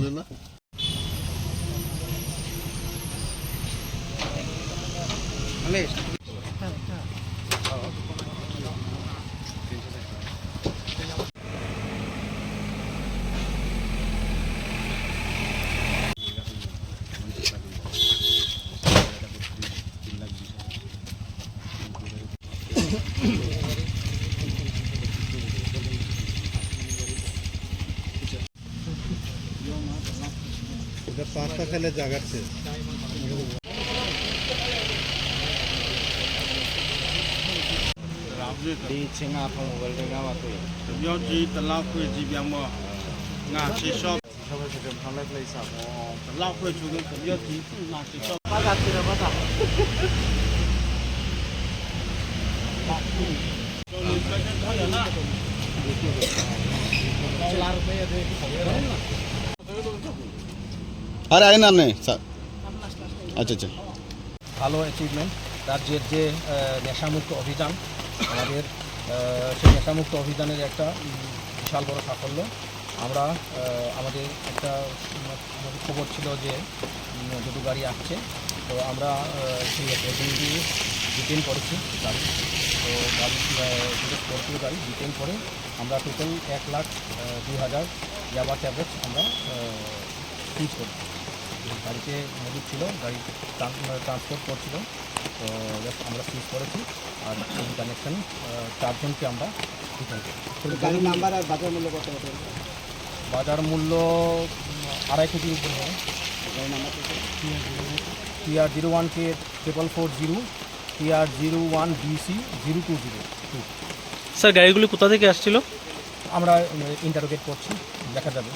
তুলে না পাঁচটা ছেলে জাগাচ্ছে đi trên ngà phòng với ngà mà tuổi biểu chỉ tận lao quê chỉ biểu mà ngà chỉ shop sau khi sử dụng thằng lấy lấy sạp tận lao quê chủ động biểu chỉ ngà chỉ shop bắt đặt thì là bắt đặt अरे आए ना नहीं अच्छा अच्छा ভালো achievement রাজ্যের যে নেশামুক্ত অভিযান আমাদের সেই নেশামুক্ত অভিযানের একটা বিশাল বড় সাফল্য আমরা আমাদের আমাদের খবর ছিল যে দুটো গাড়ি আসছে তো আমরা সেই প্রতিনিধি ডিটেন করেছি গাড়ি তো গাড়ি দুটো স্করপিও গাড়ি ডিটেন করে আমরা টোটাল 1,02,000 ইয়াবা ট্যাবলেটস আমরা সিজ করি গাড়িতে মজুদ ছিল গাড়ি ট্রান্সপোর্ট করছিল তো আমরা সিজ করেছি আর এই কানেকশন 4 জনকে আমরা ডিটেন করি। গাড়ির নাম্বার আর বাজার মূল্য কত হবে? বাজার মূল্য 2.5 কোটির উপরে হবে। গাড়ির নাম্বার TR01K 4440 TR01BC 020। স্যার গাড়িগুলি কোথা থেকে আসছিল? আমরা ইন্টারোগেট করছি, দেখা যাবে।